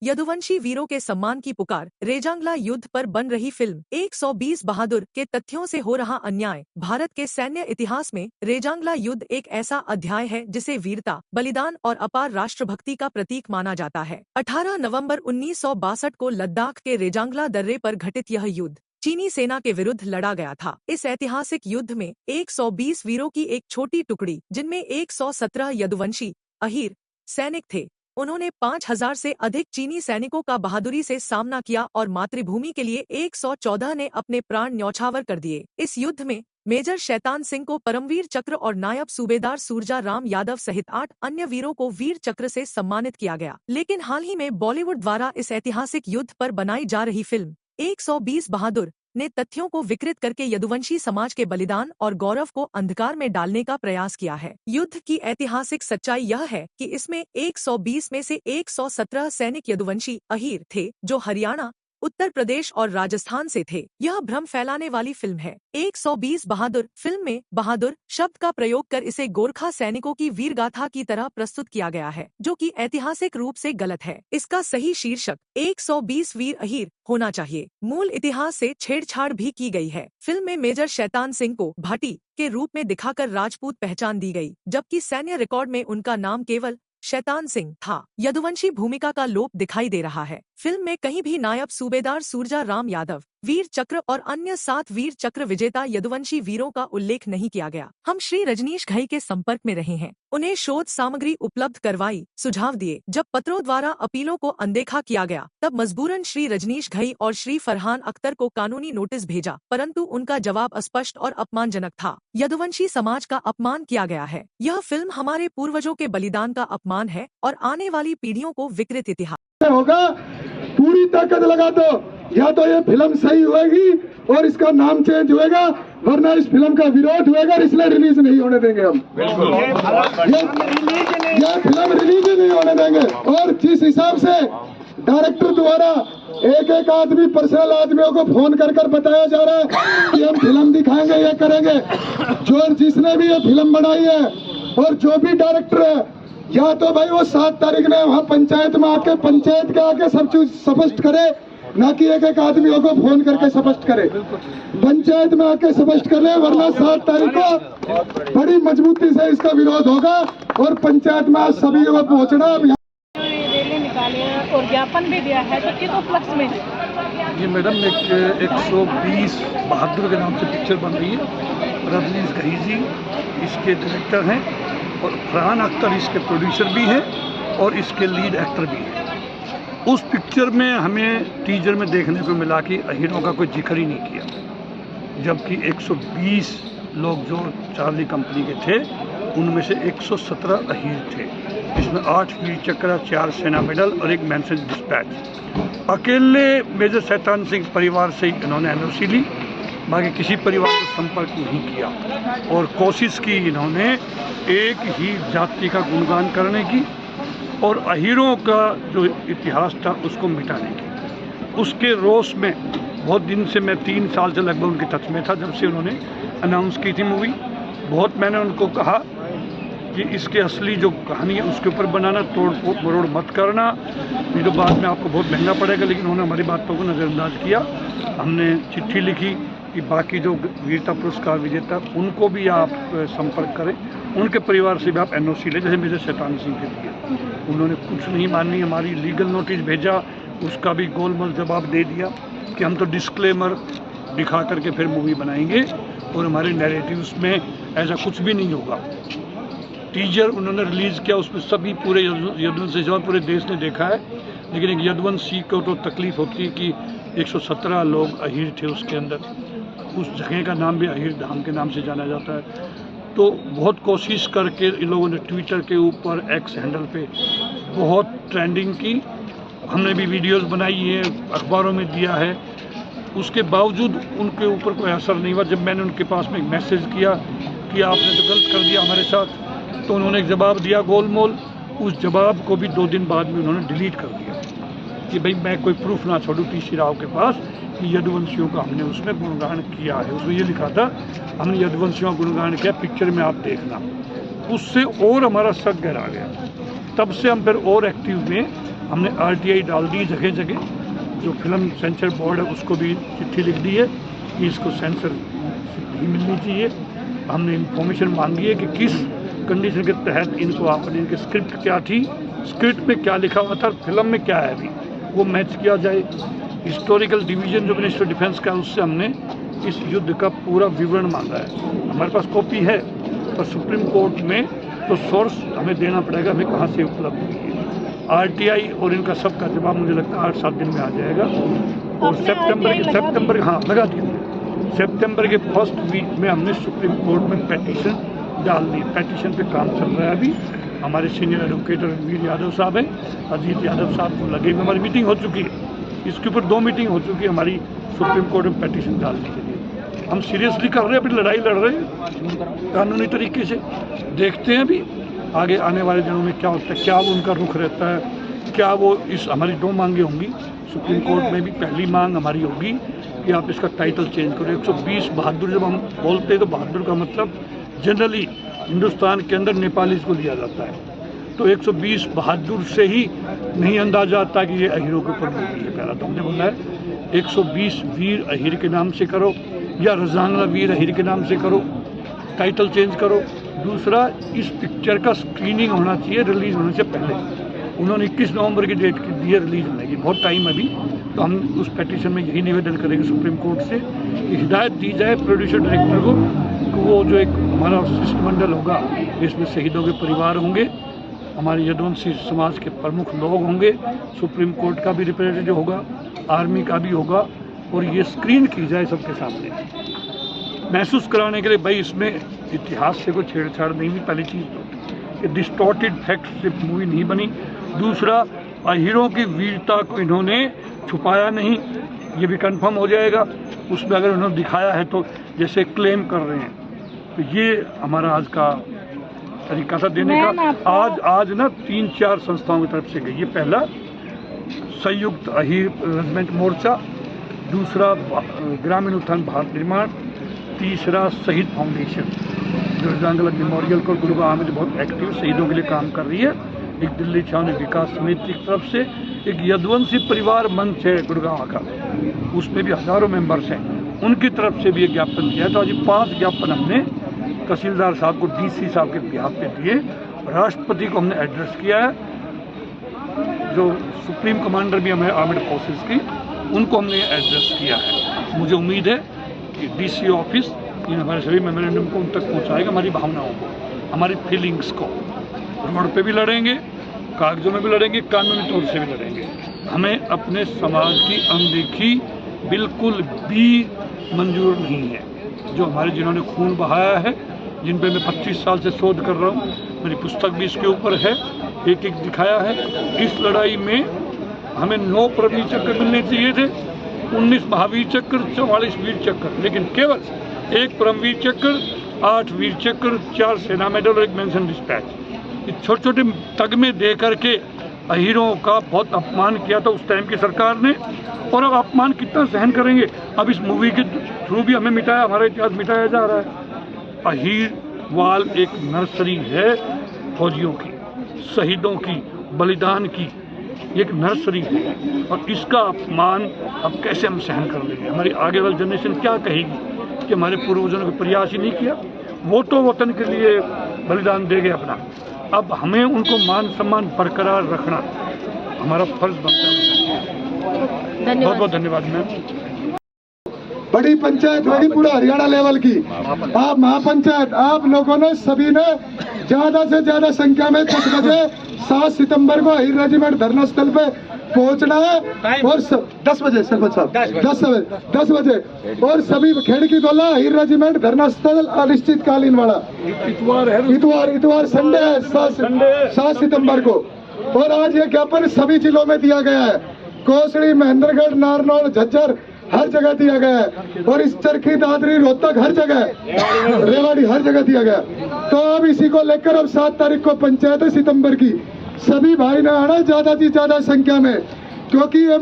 यदुवंशी वीरों के सम्मान की पुकार, रेजांगला युद्ध पर बन रही फिल्म 120 बहादुर के तथ्यों से हो रहा अन्याय। भारत के सैन्य इतिहास में रेजांगला युद्ध एक ऐसा अध्याय है जिसे वीरता, बलिदान और अपार राष्ट्रभक्ति का प्रतीक माना जाता है। 18 नवंबर 1962 को लद्दाख के रेजांगला दर्रे पर घटित यह युद्ध चीनी सेना के विरुद्ध लड़ा गया था। इस ऐतिहासिक युद्ध में 120 वीरों की एक छोटी टुकड़ी, जिनमें 117 यदुवंशी अहीर सैनिक थे, उन्होंने 5000 से अधिक चीनी सैनिकों का बहादुरी से सामना किया और मातृभूमि के लिए 114 ने अपने प्राण न्यौछावर कर दिए। इस युद्ध में मेजर शैतान सिंह को परमवीर चक्र और नायब सूबेदार सूरजा राम यादव सहित 8 अन्य वीरों को वीर चक्र से सम्मानित किया गया। लेकिन हाल ही में बॉलीवुड द्वारा इस ऐतिहासिक युद्ध पर बनाई जा रही फिल्म 120 बहादुर ने तथ्यों को विकृत करके यदुवंशी समाज के बलिदान और गौरव को अंधकार में डालने का प्रयास किया है। युद्ध की ऐतिहासिक सच्चाई यह है कि इसमें 120 में से 117 सैनिक यदुवंशी अहीर थे, जो हरियाणा, उत्तर प्रदेश और राजस्थान से थे। यह भ्रम फैलाने वाली फिल्म है। 120 बहादुर फिल्म में बहादुर शब्द का प्रयोग कर इसे गोरखा सैनिकों की वीरगाथा की तरह प्रस्तुत किया गया है, जो कि ऐतिहासिक रूप से गलत है। इसका सही शीर्षक 120 वीर अहीर होना चाहिए। मूल इतिहास से छेड़छाड़ भी की गई है। फिल्म में मेजर शैतान सिंह को भाटी के रूप में दिखाकर राजपूत पहचान दी गई, जबकि सैन्य रिकॉर्ड में उनका नाम केवल शैतान सिंह था। यदुवंशी भूमिका का लोप दिखाई दे रहा है। फिल्म में कहीं भी नायब सूबेदार सूरजा राम यादव, वीर चक्र और अन्य 7 वीर चक्र विजेता यदुवंशी वीरों का उल्लेख नहीं किया गया। हम श्री रजनीश घई के संपर्क में रहे हैं, उन्हें शोध सामग्री उपलब्ध करवाई, सुझाव दिए। जब पत्रों द्वारा अपीलों को अनदेखा किया गया, तब मजबूरन श्री रजनीश घई और श्री फरहान अख्तर को कानूनी नोटिस भेजा, परंतु उनका जवाब अस्पष्ट और अपमानजनक था। यदुवंशी समाज का अपमान किया गया है। यह फिल्म हमारे पूर्वजों के बलिदान का अपमान है और आने वाली पीढ़ियों को विकृत इतिहास होगा। पूरी ताकत लगा दो, या तो ये फिल्म सही होगी और इसका नाम चेंज होएगा, वरना इस फिल्म का विरोध होएगा, इसलिए रिलीज नहीं होने देंगे हम। ये फिल्म रिलीज नहीं होने देंगे। और जिस हिसाब से डायरेक्टर द्वारा एक एक आदमी, पर्सनल आदमियों को फोन कर कर बताया जा रहा है कि हम फिल्म दिखाएंगे, ये करेंगे, जो जिसने भी ये फिल्म बनाई है और जो भी डायरेक्टर है, या तो भाई वो 7 तारीख में वहाँ पंचायत में आके, पंचायत के आके सब चीज स्पष्ट करे, ना कि एक एक आदमियों को फोन करके स्पष्ट करे। पंचायत में आके स्पष्ट करे, वरना 7 तारीख को बड़ी मजबूती से इसका विरोध होगा और पंचायत में आज सभी को पहुँचना। रैली निकाले और ज्ञापन भी दिया है, तो किस उपलक्ष्य में? ये मैडम एक 120 बहादुर के नाम से पिक्चर बन रही है। रजनीश घई जी इसके डायरेक्टर हैं और फरहान अख्तर इसके प्रोड्यूसर भी हैं और इसके लीड एक्टर भी हैं। उस पिक्चर में हमें टीजर में देखने को मिला कि अहीरों का कोई जिक्र ही नहीं किया, जबकि 120 लोग जो चार्ली कंपनी के थे, उनमें से 117 अहीर थे, जिसमें 8 वीर चक्र, 4 सेना मेडल और 1 मैसेज डिस्पैच। अकेले मेजर शैतान सिंह परिवार से इन्होंने एनओसी ली, बाकी किसी परिवार को संपर्क नहीं किया और कोशिश की इन्होंने एक ही जाति का गुणगान करने की और अहीरों का जो इतिहास था उसको मिटाने की। उसके रोष में बहुत दिन से, मैं 3 साल से लगभग उनके टच में था, जब से उन्होंने अनाउंस की थी मूवी। बहुत मैंने उनको कहा कि इसके असली जो कहानी है उसके ऊपर बनाना, तोड़ मरोड़ मत करना, ये तो बाद में आपको बहुत महंगा पड़ेगा। लेकिन उन्होंने हमारी बातों को नज़रअंदाज किया। हमने चिट्ठी लिखी कि बाकी जो वीरता पुरस्कार विजेता उनको भी आप संपर्क करें, उनके परिवार से भी आप एनओसी लें, जैसे मेजर शैतान सिंह के लिए। उन्होंने कुछ नहीं मानी, हमारी लीगल नोटिस भेजा, उसका भी गोलमोल जवाब दे दिया कि हम तो डिस्क्लेमर दिखा करके फिर मूवी बनाएंगे और हमारे नैरेटिव्स में ऐसा कुछ भी नहीं होगा। टीजर उन्होंने रिलीज़ किया, उसमें सभी पूरे यदुवंशी समाज पूरे देश ने देखा है, लेकिन एक यदुवंशी को तो तकलीफ होती है कि 117 लोग अहीर थे उसके अंदर। उस जगह का नाम भी अहीर धाम के नाम से जाना जाता है। तो बहुत कोशिश करके इन लोगों ने ट्विटर के ऊपर, एक्स हैंडल पे बहुत ट्रेंडिंग की। हमने भी वीडियोस बनाई है, अखबारों में दिया है, उसके बावजूद उनके ऊपर कोई असर नहीं हुआ। जब मैंने उनके पास में एक मैसेज किया कि आपने तो गलत कर दिया हमारे साथ, तो उन्होंने एक जवाब दिया गोलमोल। उस जवाब को भी 2 दिन बाद में उन्होंने डिलीट कर दिया कि भाई मैं कोई प्रूफ ना छोड़ूं टी.सी. राव के पास कि यदुवंशियों का हमने उसमें गुणगान किया है। उसमें ये लिखा था हमने यदुवंशियों का गुणगान किया, पिक्चर में आप देखना। उससे और हमारा शक गहरा गया। तब से हम फिर और एक्टिव में हमने RTI डाल दी जगह जगह, जो फिल्म सेंसर बोर्ड है उसको भी चिट्ठी लिख दी है कि इसको सेंसर नहीं मिलनी चाहिए। हमने इंफॉर्मेशन मांगी है कि किस कंडीशन के तहत इनको आपने, इनकी स्क्रिप्ट क्या थी, स्क्रिप्ट में क्या लिखा हुआ था, फिल्म में क्या है अभी, वो मैच किया जाए। हिस्टोरिकल डिवीज़न जो मिनिस्टर डिफेंस का, उससे हमने इस युद्ध का पूरा विवरण मांगा है। हमारे पास कॉपी है, पर सुप्रीम कोर्ट में तो सोर्स हमें देना पड़ेगा, हमें कहाँ से उपलब्ध हुई है। RTI और इनका सबका जवाब मुझे लगता है 8-7 दिन में आ जाएगा। और सितंबर हाँ लगा दिया, सितंबर के फर्स्ट वीक में हमने सुप्रीम कोर्ट में पेटिशन डाल दी। पेटिशन पे काम चल रहा है अभी। हमारे सीनियर एडवोकेट रणवीर यादव साहब हैं, अजीत यादव साहब को लगे हुए, हमारी मीटिंग हो चुकी है, इसके ऊपर 2 मीटिंग हो चुकी है हमारी सुप्रीम कोर्ट में पेटिशन डालने के लिए। हम सीरियसली कर रहे हैं, अभी लड़ाई लड़ रहे हैं कानूनी तरीके से। देखते हैं अभी आगे आने वाले दिनों में क्या होता है, क्या वो उनका रुख रहता है, क्या वो इस हमारी 2 मांगे होंगी सुप्रीम कोर्ट में भी। पहली मांग हमारी होगी कि आप इसका टाइटल चेंज करो। 120 बहादुर जब हम बोलते हैं तो बहादुर का मतलब जनरली हिंदुस्तान के अंदर नेपालीज को लिया जाता है, तो 120 बहादुर से ही नहीं अंदाजा आता कि ये अहीरों के ऊपर मूवी है। पहला तो हमने बोला है 120 वीर अहीर के नाम से करो या रजांगला वीर अहीर के नाम से करो, टाइटल चेंज करो। दूसरा, इस पिक्चर का स्क्रीनिंग होना चाहिए रिलीज़ होने से पहले। उन्होंने 21 नवंबर की डेट दी है रिलीज़ होने की, बहुत टाइम अभी। तो हम उस पेटिशन में यही निवेदन करेंगे सुप्रीम कोर्ट से कि हिदायत दी जाए प्रोड्यूसर डायरेक्टर को कि वो जो एक हमारा शिष्टमंडल होगा, इसमें शहीदों के परिवार होंगे, हमारे यदुवंशी समाज के प्रमुख लोग होंगे, सुप्रीम कोर्ट का भी रिप्रेजेंटेटिव होगा, आर्मी का भी होगा, और ये स्क्रीन की जाए सबके सामने, महसूस कराने के लिए भाई इसमें इतिहास से कोई छेड़छाड़ नहीं हुई। पहली चीज़ तो ये डिस्टॉर्टेड फैक्ट से मूवी नहीं बनी। दूसरा, अहीरों की वीरता को इन्होंने छुपाया नहीं, ये भी कंफर्म हो जाएगा। उसमें अगर उन्होंने दिखाया है तो जैसे क्लेम कर रहे हैं, तो ये हमारा आज का तरीका था देने का। आज ना 3-4 संस्थाओं की तरफ से गई। ये पहला संयुक्त अहीर रेजिमेंट मोर्चा, दूसरा ग्रामीण उत्थान भारत निर्माण, तीसरा शहीद फाउंडेशन जो रजांगला मेमोरियल को गुरुग्राम में बहुत एक्टिव शहीदों के लिए काम कर रही है, एक दिल्ली छावनी विकास समिति की तरफ से, एक यदुवंशी परिवार मंच है गुड़गांव का, उसमें भी हजारों मेंबर्स हैं, उनकी तरफ से भी एक ज्ञापन किया है। तो आज 5 ज्ञापन हमने तहसीलदार साहब को DC साहब के बिहाफ पे दिए। राष्ट्रपति को हमने एड्रेस किया है, जो सुप्रीम कमांडर भी हमें आर्म्ड फोर्सेस की, उनको हमने एड्रेस किया है। मुझे उम्मीद है कि DC ऑफिस इन हमारे सभी मेमोरेंडम को उन तक पहुँचाएगा, हमारी भावनाओं को, हमारी फीलिंग्स को। रोड पे भी लड़ेंगे, कागजों में भी लड़ेंगे, कानूनी तौर से भी लड़ेंगे। हमें अपने समाज की अनदेखी बिल्कुल भी मंजूर नहीं है। जो हमारे जिन्होंने खून बहाया है, जिन पे मैं 25 साल से शोध कर रहा हूँ, मेरी पुस्तक भी इसके ऊपर है, एक एक दिखाया है। इस लड़ाई में हमें 9 परमवीर चक्र मिलने चाहिए थे, 19 महावीर चक्र, 44 वीर चक्र, लेकिन केवल 1 परमवीर चक्र, 8 वीर चक्र, 4 सेना मेडल और 1 मेंशन डिस्पैच। छोटे छोटे तगमे दे करके अहीरों का बहुत अपमान किया था उस टाइम की सरकार ने, और अब अपमान कितना सहन करेंगे। अब इस मूवी के थ्रू भी हमें मिटाया, हमारा इतिहास मिटाया जा रहा है। अहीर वाल एक नर्सरी है फौजियों की, शहीदों की, बलिदान की, एक नर्सरी है, और इसका अपमान अब कैसे हम सहन कर लेंगे। हमारी आगे वाली जनरेशन क्या कहेगी कि हमारे पूर्वजों ने प्रयास ही नहीं किया, वो तो वतन के लिए बलिदान दे गए अपना। अब हमें उनको मान सम्मान बरकरार रखना हमारा फर्ज बनता है। बहुत बहुत धन्यवाद मैम। बड़ी पंचायत होगी पूरा हरियाणा लेवल की, आप महापंचायत, आप लोगों ने सभी ने ज्यादा से ज्यादा संख्या में 10 बजे 7 सितंबर को अहीर रेजिमेंट धरना स्थल पे पहुंचना है, और 10 बजे सरपंच साहब 10 बजे, और सभी खेड़की दोला अहीर रेजिमेंट धरना स्थल अनिश्चितकालीन वाला इतवार संडे है 7 सितंबर को। और आज ये ज्ञापन सभी जिलों में दिया गया है, कोसड़ी, महेंद्रगढ़, नारनौल, झज्जर, हर जगह दिया गया है, और इस चरखी, दादरी, रोहतक, हर जगह, रेवाड़ी, हर जगह दिया गया। तो अब इसी को लेकर अब 7 तारीख को पंचायत है सितंबर की, सभी भाई ने आना ज्यादा से ज्यादा संख्या में, क्योंकि ये